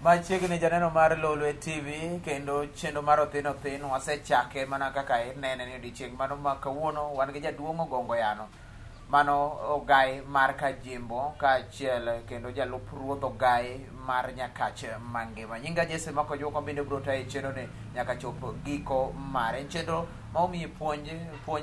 Machiegni janeno mar Lolwe TV kendo chenro mar Othin Othin wasechake mana kaka inene ni odiochieng' mano ma kawuono wan gi jaduong' Ogongo Yano mano ogai mar Kajimbo kaachiel kendo jalup ruodh ogai mar Nyakach mangima. Nyinga Jesse Mako Jwoko bende biro tayo chenro ni nyaka chop giko mare. Chenro ma omiyi puonj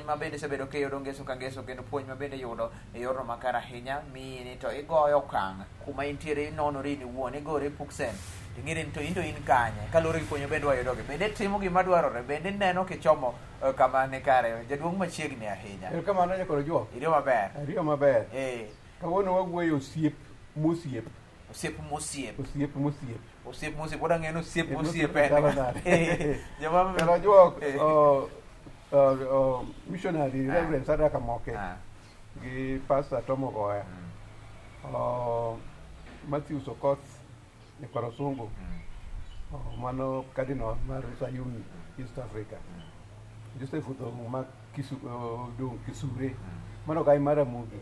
ma bende sebedo kiyudo ngeso ka ngeso kendo puonj ma bende yudo e yorno makare ahinya miyi ni to igoyo okang' kuma intiere inonori iwuon igore puksen ing'eri ni to in kanye kaluwore gi puonj bende wayudogi bende timo gima dwarore bende neno kichomo kama ni kare jaduong' machiegni ahinya. Erokamano Nyakoro Jwok. Iriyo maber. Ariyo maber. Kawuono wawuoyo osiep mosiep. Wada ng'eno osiep mosiep Nyakoro Jwok missionary Reverend Sadaka Moke gi Pastor Tom Ogoya Matthew Sokoth Nyakoro Sungu mano Cardinal mar Sayun East Africa Joseph Odong ma Dong Kisure mano gai mara mugi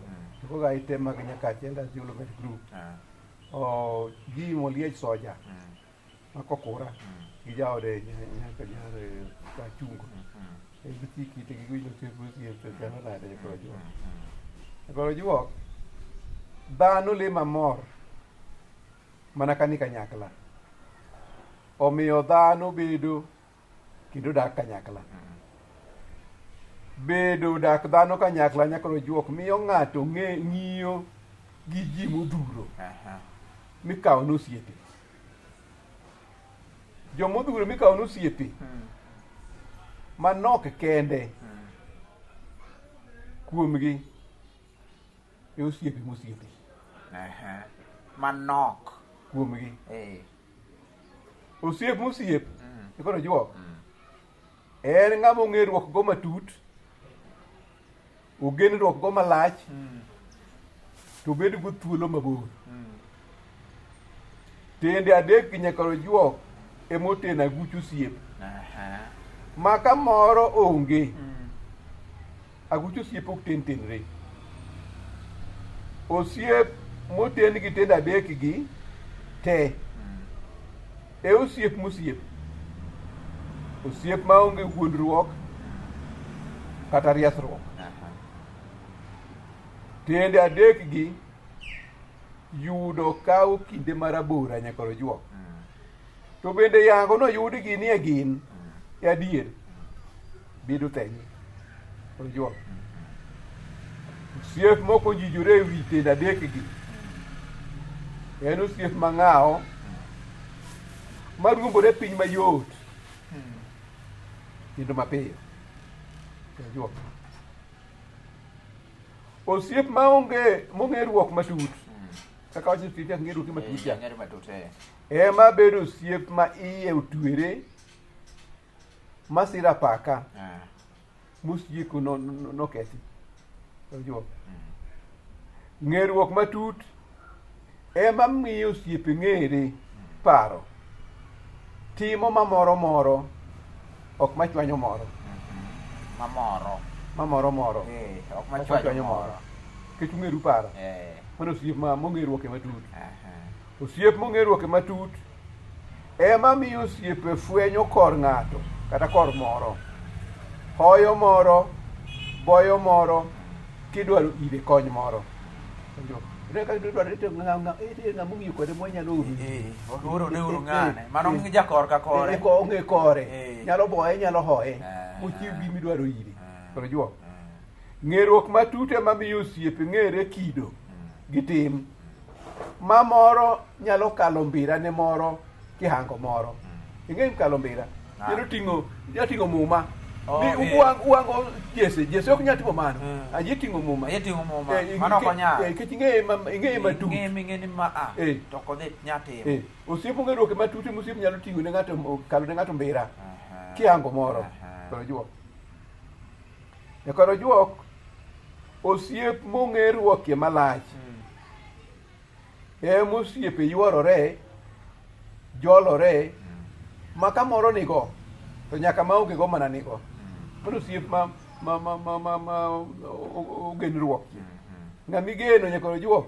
ko gai te mag Nyakach Elders Development Group gi Moliech Soja makokura gi jaode nyaka jare ka chungo e biti kite gi gwilo se kana nade Nyakoro Jwok dhano le mamor mana kani kanyakla omiyo dhano bedo kendo dak kanyakla bedo dak dhano kanyakla Nyakoro Jwok miyo ng'ato ng'iyo gi ji modhuro mikawo nosiepe jomodhuro mikawo nosiepe manok kende kuomgi e osiepe mosiepe manok kuomgi osiep mosiep Nyakoro Jwok en ng'ama ong'e ruok go matut ogen ruok go malach to bed go thuolo mabor tende adek Nyakoro Jwok emoteno aguch osiep ma kamoro onge aguch osiep ok tenre osiep moten gi tende adek gi te e osiep mosiep osiep ma onge wuondruok kata riasruok tende adek gi yudo kawo kinde marabora Nyakoro Jwok to bende yango no yudgi ni e gin e adier bedo tenyi Nyakoro Jwok osiep moko jijore e wi tende adek gi en osiep mang'awo maruombore piny mayot kendo mapiyo Nyakoro Jwok osiep mong'e ruok matut kaka wacho osiep ng'e ruok matut ema bedo osiep ma iye otwere masira paka mosieko nokethi Nyakoro Jwok ng'eruok matut ema miyo osiepe ng'ere paro timo mamoro ok machwanyo moro ok machwanyo moro kech ung'eru paro mano osiep mong'eruoke matut osiep mong'eruoke matut ema miyo osiepe fwenyo kor ng'ato kata kor moro hoyo moro boyo moro kidwaro ire kony moro ng'among'iyo kode mwanyalo uru ng'ane mano jakor ka kore ong'e kore nyalo boye nyalo hoye mochiw gimidwaro ire Nyakoro Jwok ng'eruok matut ema miyo osiepe ng'ere kido gi tim ma moro nyalo kalo mbira ne moro kihango moro ing'e kalo mbira nyalo ting'o muma uwango Jesse ok nyalo timo mano aje ting'o muma mano ok onyal kech ing'eye matut to kodhi nyatimo osiep ng'eruoke matut mosiep nyalo ting'o ne ng'ato kalo ne ng'ato mbira kihango moro Nyakoro Jwok Nyakoro Jwok osiep mong'e ruoke malach mosiepe yuorore jolore ma kamoro nigo to nyaka maonge go mana nigo mano osiep ma ogen ruok ng'ami geno Nyakoro Jwok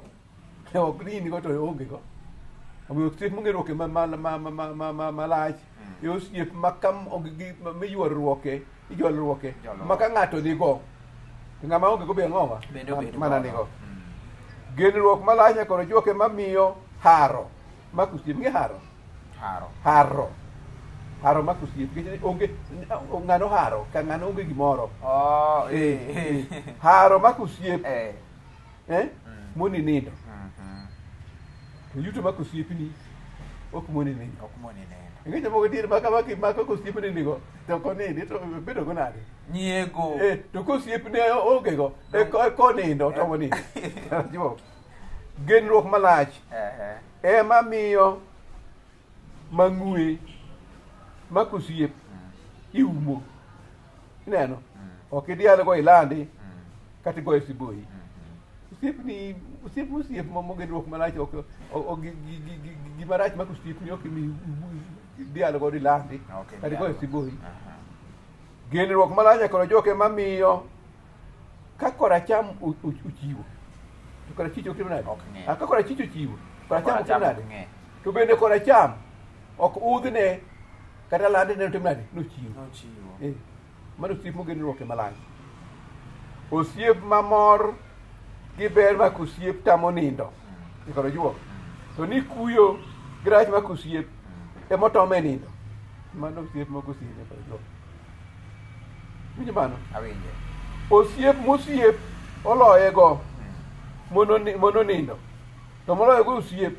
ok ni go to onge go omiyo osiep mong'eruoke malach e osiep makam miyuorruoke ijolruoke ma ka ng'ato nigo to ng'ama onge go be ang'owa mana nigo genruok malach nyakoro juoke mamiyo haro makosiep nge haro makosiep onge ng'ano haro ka ng'ano onge gimoro haro makosiep moni nindo to yuto makosiepni ok moni nindo ing'eyo moko dier maka kosiepni nigo to konindi to bedo go nade nyiego to kosiepne ongego konindo to monindo genruok malach ema miyo mang'we makosiep iumo ineno ok idial go ilandi kata igoye siboi osiep mogenruok malach gimarach makosiepni ok idial go ilandi kata igoye siboi genruok malach nyakoro joke mamiyo ka koracham ochiwo to korachich ok tim nade ka korachich ochiwo koracham ok tim nade to bende koracham ok udhne kata landne no tim nade nochiwo mano osiep mogenruoke malach osiep mamor gi ber makosiep tamo nindo ikoro juok to ni kuyo gi rach makosiep emotome nindo mano osiep mokosiep ikoro juok winjo mano awinje osiep mosiep oloye go mono nindo to moloye go osiep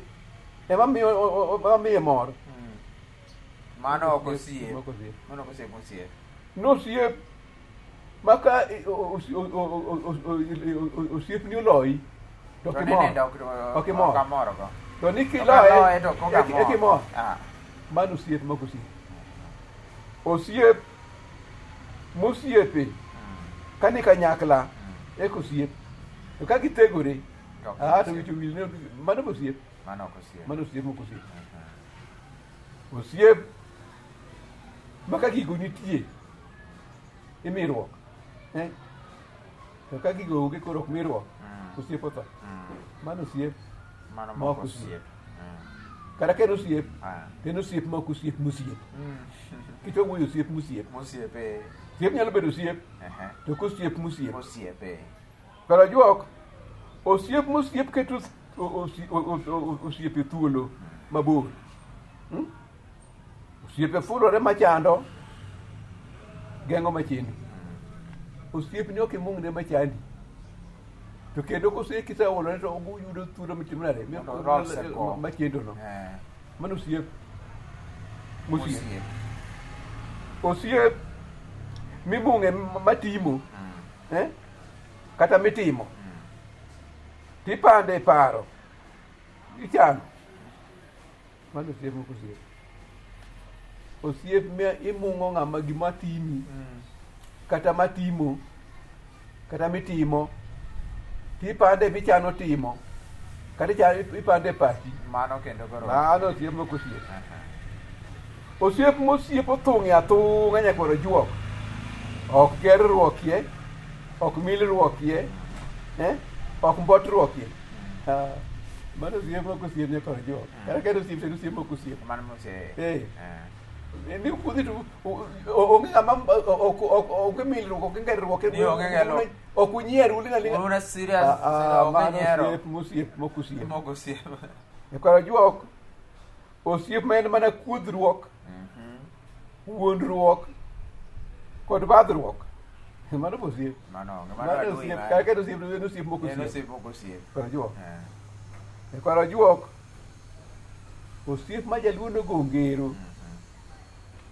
ema miye mor mano ok osiep nosiep maka osiepni oloyi to kimor to ni kiloye ekimor mano osiep mokosiep osiep mosiepe kani kanyakla ekosiep to ka gitegore to wicho wil mano osiep mano osiep mokosiep osiep maka gigo nitie imiruok to ka gigo onge koro ok miruok osiep otho mano osiep mok osiep kata ken osiep ten osiep mok osiep mosiep kicho wuoyo osiep mosiep osiep nyalo bedo osiep to kosiep mosiep pero juok osiep mosiep keto osiepe thuolo mabor osiepe fulore machando geng'o machendo osiepni ok imung'ne machandi to kendo kiseulone to oyudo thuolo mitimo nade machendono mano osiep mosiep osiep mibung'e matimo kata mitimo tipande paro ichano mano osiep mokosiep osiep imung'o ng'ama gimatimi kata matimo kata mitimo tipande michano timo kata ipande pachi mano kendo goro mano osiep mokosiep osiep mosiep othung'e athung'a nyakoro juok ok gerruokie ok milruokie ok mbotruokie mano osiep mokosiep nyakoro juok kata kendo osiep ten osiep mokosiep mano mose ni kudhi to onge ng'ama onge milruok ok gerruok ok unyier una serious osiep mosiep mokosiep nyakoro juok osiep ma en mana kuodhruok wuondruok kod badhruok mano bosiep kata kendo osiep en osiep mokosiep koro juok osiep ma jaluo go ngero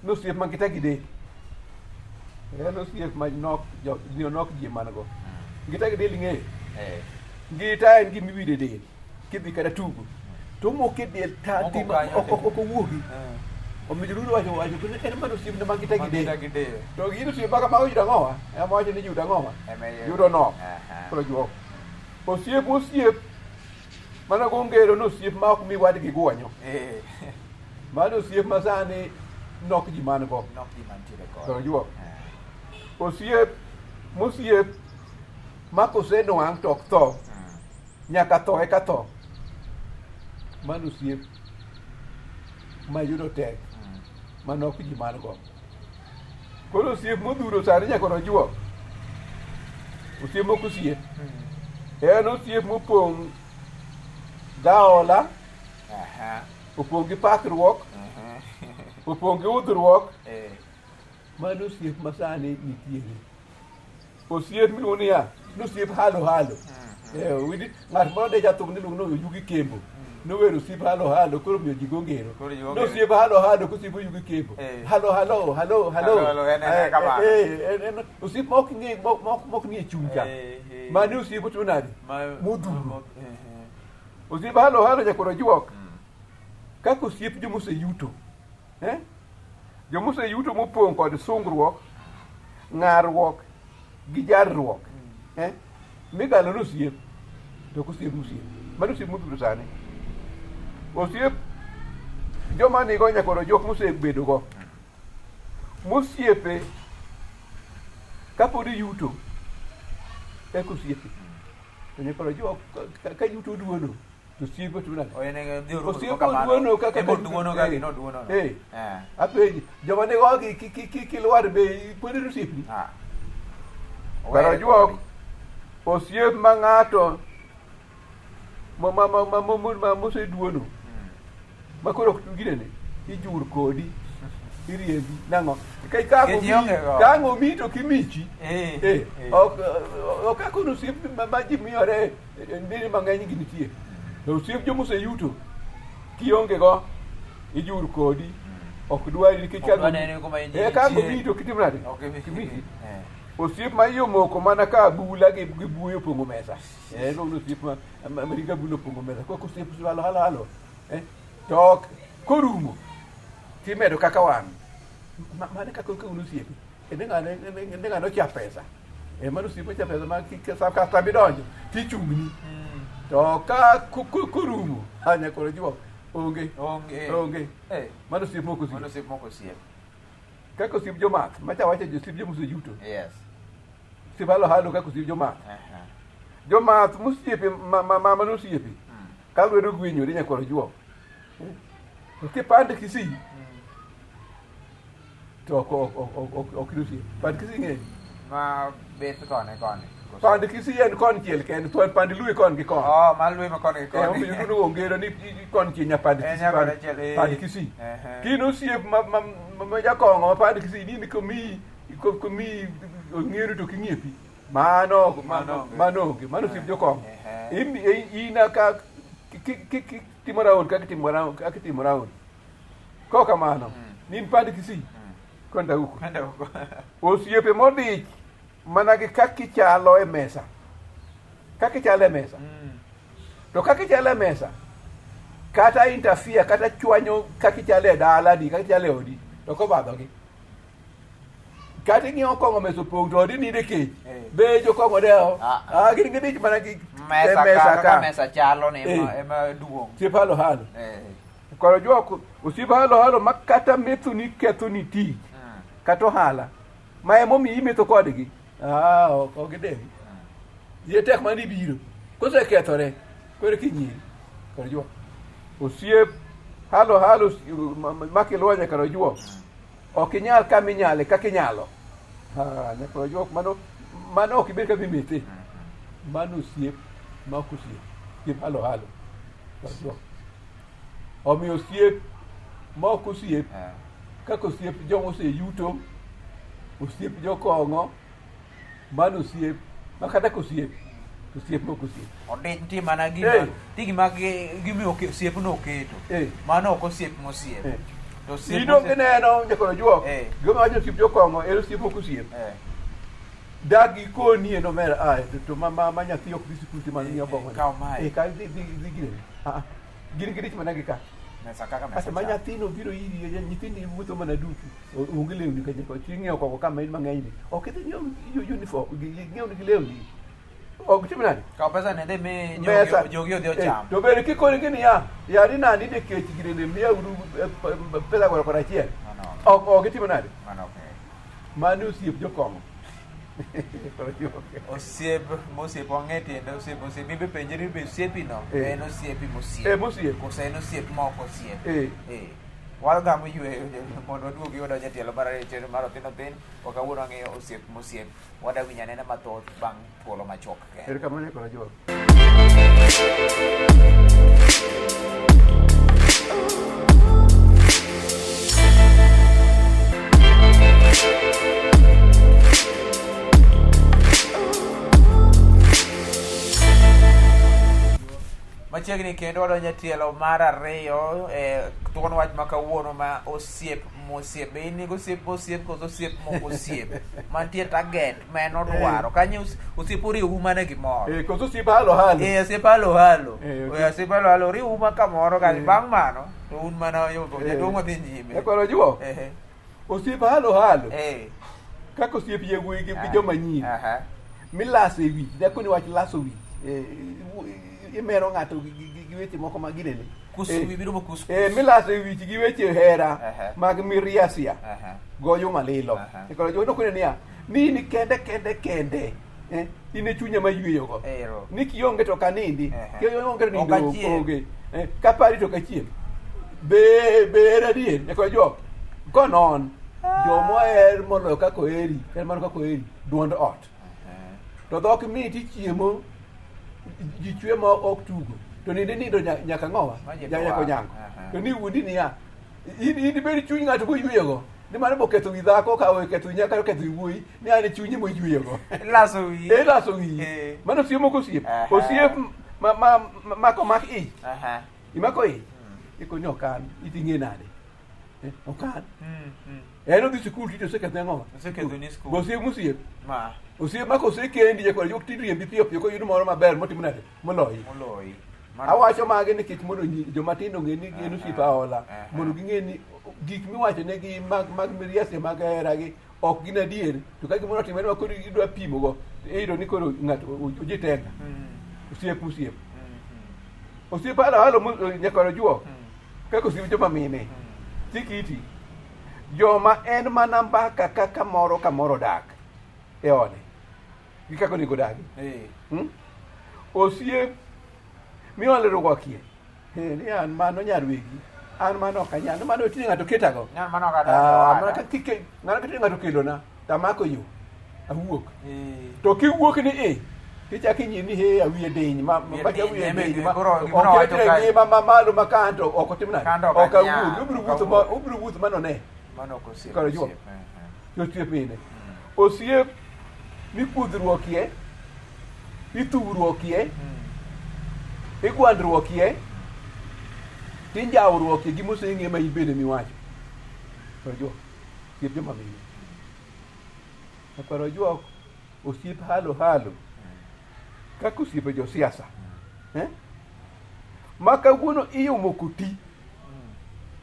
nosiep ma ngita gidel en osiep ma nok ji mango ngita gidel ing'eyo ngita en gima iwide del kidhi kata tugo to moke del tatim ok owuogi omiyo joluo wacho en mana osiep ma ngita gidel to gin osiep maka ma oyudo ang'owa ema wacho ni yudo ang'owa yudo nok koro juok osiep mana go ngero nosiep ma ok mi wadgi guonyo mano osiep ma sani nok ji man go koro juok osiep mosiep ma kosenwang' to ok tho nyaka tho eka tho mano osiep mayudo tek manok ji man go. Koro osiep modhuro sani nyaka nojuok. Osiep moko osiep. En osiep mopong' daola, opong' gi pakruok, opong' gi udhruok. Mano osiep masani nitiere. Osiep miluongo niya, nosiep halo halo. Ng'at moro de jathum niluongo ni Oyugi Kembo. Nowero osiep halo halo koro miyo ji go ngero. Nosiep halo halo kosiep Oyugi Kembo. Halo halo halo halo. Osiep mok nie chuny cha. Mano osiep otuo nade? Modhuro. Osiep halo halo nyaka ojuok. Kaka osiep jomoseyuto. Jomoseyuto mopong' kod sungruok, ng'arruok gi jarruok. Migalo nosiep to kosiep mosiep. Mano osiep modhuro sani. Osiep joma nigo nyaka ojuok mosebedo go. Mosiepe kapod yuto eka osiepe. To nyaka ojuok ka yuto duono. Osiep otuo nade? Osiep oduono kaka duono ga gino duono. Apenji, joma nigo kilwar be pod en osiepni. Kara ojuok osiep ma ng'ato moseduono ma koro ok ginene ijur kodi iriembi nang'o kang'o omi to kimichi ok akono osiep ma ji miyore ndini mang'eny gi nitie. To osiep jomoseyuto kionge go ijur kodi ok dwari nikech kang'o omi to kitimo nade? Kimichi. Osiep ma iyo moko mana ka bula gi buoyo opong'o mesa. Luongo osiep ma riga bula opong'o mesa. Koko osiep halo halo halo. To korumo timedo kaka wan. Mane kaka un osiepe. Ende ng'ano cha pesa. Mano osiep cha pesa ma kasa bidonjo tichung'ni. To ka korumo hanya koro juok onge. Mano osiep moko osiep. Kaka osiep jomath, macha wacho osiep jomoseyuto. Osiep halo halo kaka osiep jomath. Jomath mosiepe mano osiepe. Ka lwedo gwinyore nyaka ojuok. To kipande Kisii to ok osiep. Pande Kisii ng'eny. Ma bet kone. Pande Kisii en konchiel kende, to pande Luo kon gi kon. Ma Luo ma kon gi kon. Omiyo nuno ongero ni konchiel nya pande Kisii. Pande Kisii. Kino osiep ma jakong'o ma pande Kisii ni komi ong'ero to king'iepi. Mano osiep jokong'o. Ina ka timo raun kaka timo raun. Koka mano. Nin pande Kisii. Konda huko. Osiepe modich mana gi kaki chalo e mesa. Kaki chalo e mesa. To kaki chalo e mesa. Kata interfere, kata chwanyo kaki chalo e dala di, kaki chalo e odi. To ko badhogi. Kati ng'iyo kong'o meso pong' to odi nide kech. Be jo kong'o deo. Gin gidich mana gi mesa ka. Mesa chalo ni ema duong'. Osiep halo halo. Koro juok osiep halo halo ma kata metho ni ketho ni tich. Kata ohala. Ma emomiyo imetho kodgi. Ok gidewi. Yie tek mani biro. Kosekethore. Koro kinyiri. Koro juok. Osiep halo halo makiluwa nyaka ojuok. Ok inyal kama inyale kaka inyalo. Nyaka ojuok mano ok ibed kama imethe. Mano osiep ma ok osiep. Osiep halo halo. Koro juok. Omiyo osiep ma ok osiep. Kaka osiep joma oseyuto. Osiep jokong'o. Mano osiep ma kata kosiep. Osiep mok osiep. Odich nitie mana gima gimiyo osiep no oketo. Mano ok osiep mosiep. Idong' gineno nyaka ojuok. Gima wacho osiep jokong'o en osiep mok osiep. Dagi koni no mer to ma nyathi ok dhi sikul timano ni obongo. Ka dhi gire. Gin gidich mana gi ka. Asa ma nyathino biro iri nyithindi wuotho mana duku. Onge lewni ka nyako ting'eyo koko kama in mang'eny ni. Ok idhi nyiew uniform ng'iew ni lewni. Ok tim nade? Ka pesa ne de me jogi odhi ocham. To bere kikoni gini ya ni nani de kech girene miya uru pesa kwa achiel. Ok tim nade? Mano osiep jokong'o. Osiep mosiep wang'e tiende osiep ibe penjeri be osiepi no en osiepi mosiep. Mosiep. Kose en osiep mok osiep. wagamo yweyo mondo waduogi wadonj e tielo mar ariyo chenro mar Othin Othin. Wakawuono wang'eyo osiep mosiep, wadawinjo anena mathoth bang' thuolo machuok kende. Erokamano Nyakoro Juok. Machiegni kendo wadonjo e tielo mar ariyo thuon wach ma kawuono ma osiep mosiep. Be in gosiep mosiep koso osiep mok osiep mantie target ma en odwaro kanyo osiep oriwu mana gimoro Koso osiep halo halo. osiep halo halo. Okay. Osiep halo halo oriwu ma kamoro kani bang' mano to un mana jaduong' odhi nyime. Nyakoro Juok. Osiep halo halo. Kaka osiep yewuoyi gi joma nyiri. Milaso e wich, dakoni wach laso wich. Imero ng'ato gi weche moko ma ginene. Kusubi biro kus. Milaso e wich gi weche hera mag miriasia. Goyo malilo. Nyakoro Juok nokone niya, ni kende. In e chunya ma yweyo go. Ni kionge to kanindi. Kionge to nindo onge. Kapari to kachiem. Be adier Nyakoro Juok. Konon. Jomoher moloyo kako eri. En mano kako eri. Duond ot. To dhok miti chiemo. Ji chwe ma ok tugo. To nindo nyaka ng'owa. Nyaka nyango. To ni wundi niya. In beri chuny ng'ato go yweyogo. Ni mano boketho wi dhako ka ketho nyaka ketho wi wuoyi. Ni ane chunyi mo yweyogo. Laso wi. Laso wi. Mano siemo ko osiep. Osiep mako mak ich. Imako ich. Ikoni okan. Iting'e nade. Okan. En odhi sikul tito seketho ng'owa. Seketho ni skul. Osiep mosiep. Ma. Osiep mako sekendi Nyakoro Juok tidriembi piyo piyo koyudo moro maber motimo nade moloyi. Awacho mage nikech mondo jomatindo ng'e ni gin osiep aola mondo ging'e ni gik miwacho negi mag miriase mag heragi ok gin adier, to ka gimoro otimore ma koro idwa pimo go iyudo ni koro ng'ato ojitenga. Osiep mosiep. Osiep halo Nyakoro Juok kaka osiep joma mine tikiti joma en mana mbaka kaka moro kamoro dak e ode gi kako nego dagi. Osiep miole rwakie ni an mano nyarwegi, an mano ok anyal, mano oting'o ng'ato ketago. Mano ka ng'ato kelona tamako yo awuok. To kiwuok ni tichako inyini awiye diny mabacha wiye diny oketre ngima mamalo makanto ok otim nade ok awuok. Ubiro wuotho manone. Nyakoro Juok. Osiep mine. Osiep mikuodhruokie, ithugruokie, igwandruokie, tinjawruokie gi moseng'e ma ibede miwacho. Nyakoro Juok. Osiep joma mine. Nyakoro Juok. Osiep halo halo. Kaka osiepe josiasa. Ma kawuono iyumo koti.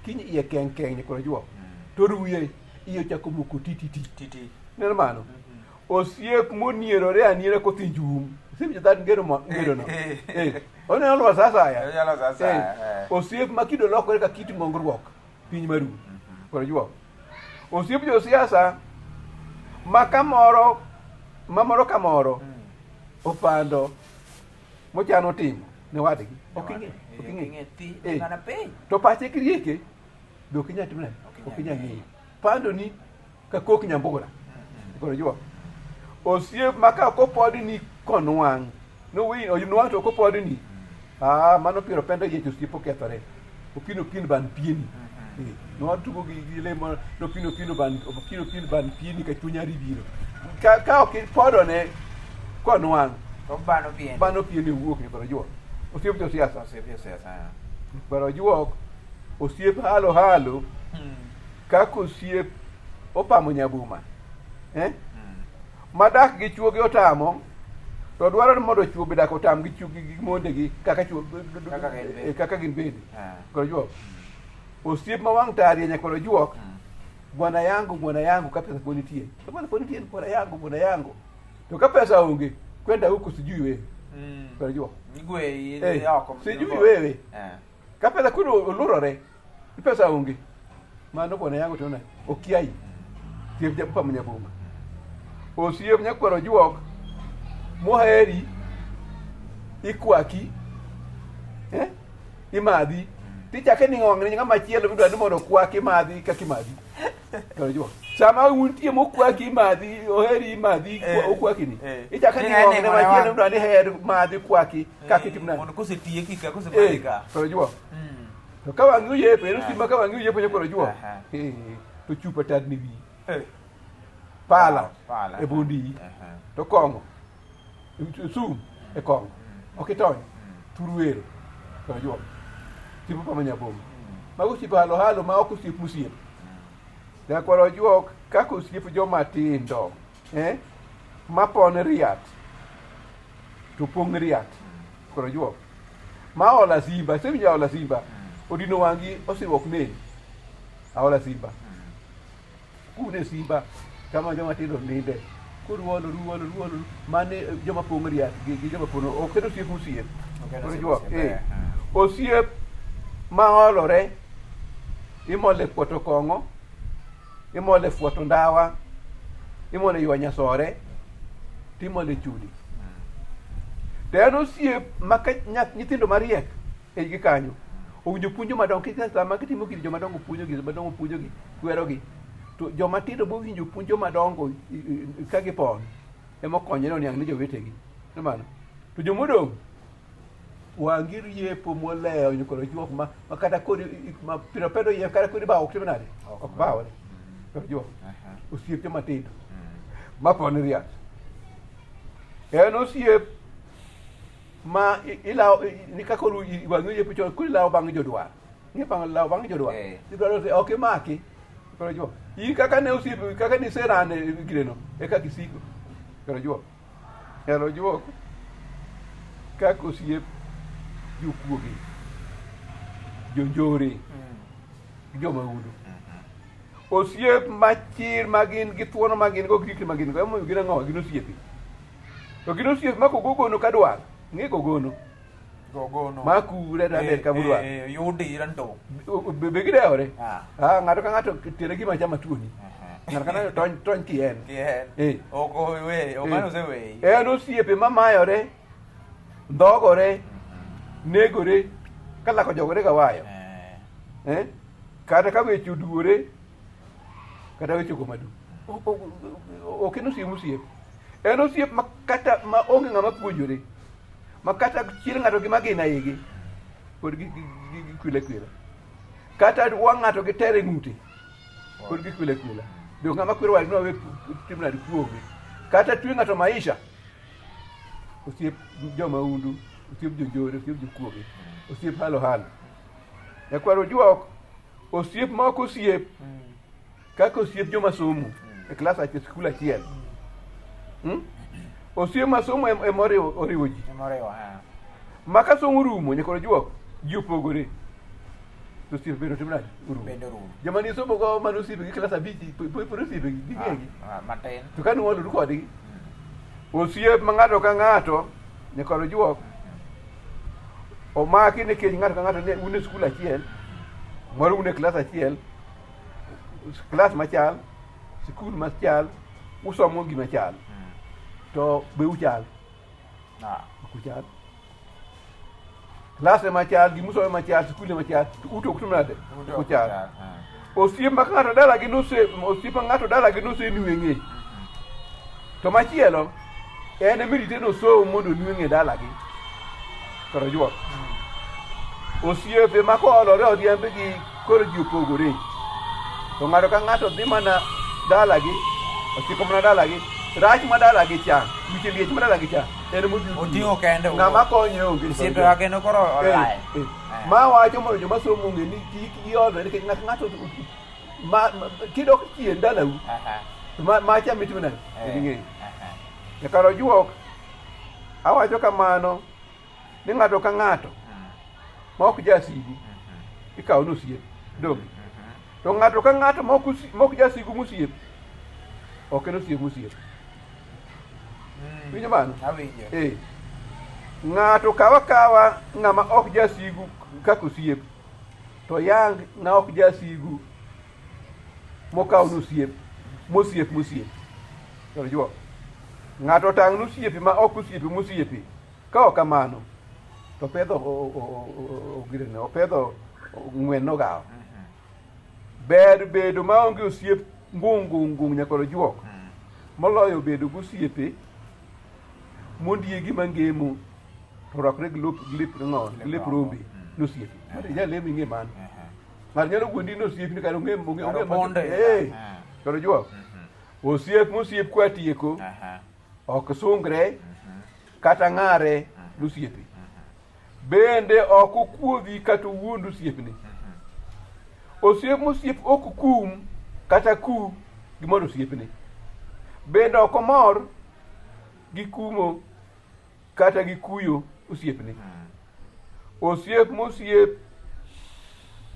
Kiny iye keng Nyakoro Juok. To ruye iye chako moko titi. Neno mano. Osiep monierore aniera kothi njum. Osiep jadhat ngero no. Oneno lwa sasa. Osiep ma kido lokore ka kit ng'ongruok piny maru. Nyakoro Juok. Osiep josiasa ma kamoro kamoro opando mochano timo ne wadgi. Ok ing'e. To pache krieke be ok inyal timo nade. Ok inyal ng'eyo. Pando ni ka kok nyambura. Nyakoro Juok. Osiep maka kopod ni konwang'. No wi onwang' to kopod ni. Mano piro pendo yecho osiep okethore. Opino ban pieni. No tugo gi le mo no pino ban pieni ka chunya ribiro. Ka ok podone konwang'. To bano pieni wuok Nyakoro Juok. Osiep josiasa. Nyakoro Juok. Osiep halo halo. Kaka osiep opamo nyabuma. Madak gi chuo gi otamo. To dwaro ni mondo chuo bedak otam gi chuo gi mondegi kaka chuo kaka gin bende. Nyakoro Juok. Osiep ma wang' tarie Nyakoro Juok. Bwana yangu ka pesa ponitie. To bwana ponitie bwana yangu. To ka pesa onge kwenda huko sijui wewe. Nyakoro Juok. Sijui wewe. Ka pesa kuno olurore. Pesa onge. Mano bwana yangu tona okiai. Siep japa mnyabuma. Osiep Nyakoro Juok moheri ikwaki imadhi tichake ni ng'ong ni ng'ama chielo midwa ni mondo kwaki madhi kaki madhi koro jo sama untie mokwaki madhi oheri madhi okwaki ni ichake ni ng'ong ni machielo midwa ni her madhi kwaki kaki timna mondo kosetieki ka kosebalika koro jo to ka wang'u yepo ero sima ka wang'u yepo koro jo to chupa tad ni wi pala e bondi to kongo sum e kongo okitony turwero koro jo tipo pamanya bom mago tipo halo ma ok osiep musiep da koro juok kako osiep joma tindo ma pon riat to pong riat koro juok ma ola simba semi ola simba odino wangi osiwok nen aola simba kune simba kama joma tindo ninde ruolo mane joma pong riat gi joma pon ok kendo osiep musiep koro juok osiep ma olore imole poto kongo imole fuoto ndawa imole ywa nyasore timole chudi teno osiep maka nyithindo mariek e gi kanyo owinjo puonjo madongo kika sama kitimo gir joma dongo puonjogi kwerogi to joma tindo bo winjo puonjo madongo ka gipon ema konyo ne ni jowetegi mano to jomodong wangir yepo moleo ni koro juok ma kata kodi ma pino pedo ye kata kodi ba ok timnade ok ba wale to juok osiep joma tindo ma pon riat en osiep ma ilaw ni kako wangir yepo cho kodi law bang jodwar ni bang law bang jodwar ti do ok maki koro juok yi kaka ne osiep kaka ni serane gireno e ka kisiko koro juok kako osiep jokuoge jonjore joma udo osiep machir magin gi thuono magin go gik magin go emo gina ngo gino osiepi to gino osiep mako gogono kadwar ngi gogono makure da ber kabudwa yudi ranto be gidewre ngato ka ngato tere gima chama tuoni ngato kana ton kien o mano se we osiepe mamayore ndogore negore kala ko jogore ga wayo kada ka we chuduore kada we chugo madu o keno si musiep eno siep makata ma onge ngama puonjore makata chiel ngato gi magina yigi pod gi kwile kata wa ngato gi tere ngute pod gi kwile do ngama kwiro wal no we timna di kuoge kata twi ngato maisha osiep joma undu osiep jonjore osiep jokuoge osiep halo ya kwaro juok osiep moko osiep kaka osiep joma somo e klas a skul achiel osiep masomo e oriwo ji maka somo rumo nyakoro juok ji opogore osiep bedo timnade rumo joma ni somo go mano osiep gi klas abich po osiep gi gegi matin to kanu walo kodgi osiep ma ng'ato ka ng'ato nyakoro juok omaki ne keny ng'ato ka ng'ato ne une skul achiel moro une klas achiel klas machal skul machal usomo gima chal to be uchal kuchal klas machal gimusomo machal skul machal uto kutumnade kuchal osiep ma ng'ato dala gi osiep ng'ato dala gi nose nweng'e to machielo en mirite no somo mondo nweng'e dala gi koro juok osiepe ma koolore oriembe gi koro ji opogore to ng'ato ka ng'ato dhi mana dalagi osiko mana dalagi rach ma dalagi cha wiche liech ma dalagi cha en oting'o kende ng'ama konye onge osiepe wa kendo koro olaye ma wacho mondo joma somo onge ni kik iolre nikech ng'ato kidok chien dalau macha mitimo nade ing'eyo karo juok awacho kamano ni ng'ato ka ng'ato ma ok jasigu ikawo nosiep donge to ng'ato ka ng'ato ma ok jasigu mosiep ok en osiep mosiep winjo mano ng'ato kawa ng'ama ok jasigu kaka osiep to yang ng'a ok jasigu mokawo nosiep mosiep to juok ng'ato tang' nosiepi ma ok osiepi mosiepi ka ok kamano to pedho girene opedho ng'wen nogawo ber bedo maonge osiep ngung nyakoro juok moloyo bedo gosiepe mondiegi mangemo to rwakre gi lep rombe nosiepe ja lemo ing'e mano ng'ato nyalo gwandi nosiepni kata onge koro juok osiep mosiep kwatieko ok sungre kata ng'are nosiepe bende ok okuodhi kata wuond osiepni osiep mosiep ok kum kata ku gimoro osiepni bende ok omor gi kumo kata gi kuyo osiepni osiep mosiep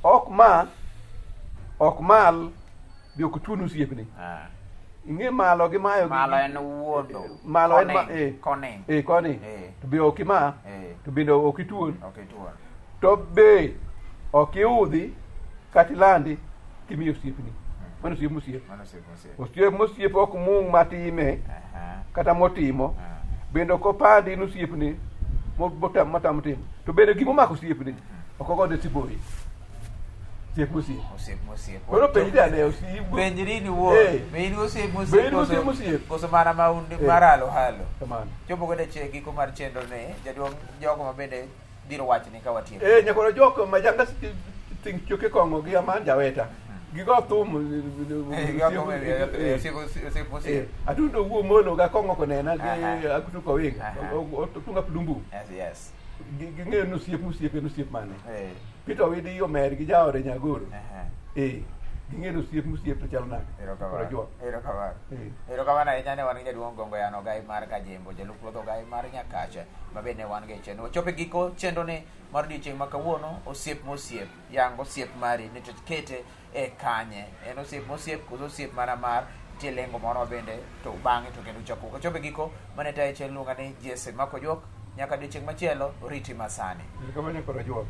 ok mal bi ok tuon osiepni ing'e malo gi mayo malo en wuondo malo en koni to be ok ima to bende ok ituon to be ok iudhi kata ilandi kimiyo osiepni mano osiep mosiep ok mung' matime kata motimo bende ok opandi nosiepni motamo timo to bende gimomako osiepni ok ogode siboi osiep mosiep koro penjri ane osiep penjri ni wuon be in osiep mosiep koso mana maralo chopo gode che giko mar chenro ne jaduong' jogo ma bende biro wachni ka watieko nyakoro jok ma janga ting choke kong'o gi aman jaweta gigo thum atundo wuo mono ga kong'o konena gi akutuko winga tunga plumbu ging'eyo nosiep mane Peter Widi omer gi jaode Nyagoro ging'eyo osiep to chalo nade erokamano ahinya ne wan gi jaduong' Gongo Yano Ogai mar Kajimbo jalup ruoth Ogai mar Nyakacha ma bende wan gi chenro wachopo giko chenro ni mar odiochieng' ma kawuono osiep mosiep yang osiep mari ni to kete e kanye en osiep mosiep koso osiep mana mar tie lengo moro bende to bang'e to kendo chapo wachopo giko mane tayo chenro luonga ni Jesse Makojuok nyaka odiochieng' machielo riti masani kamano koro juok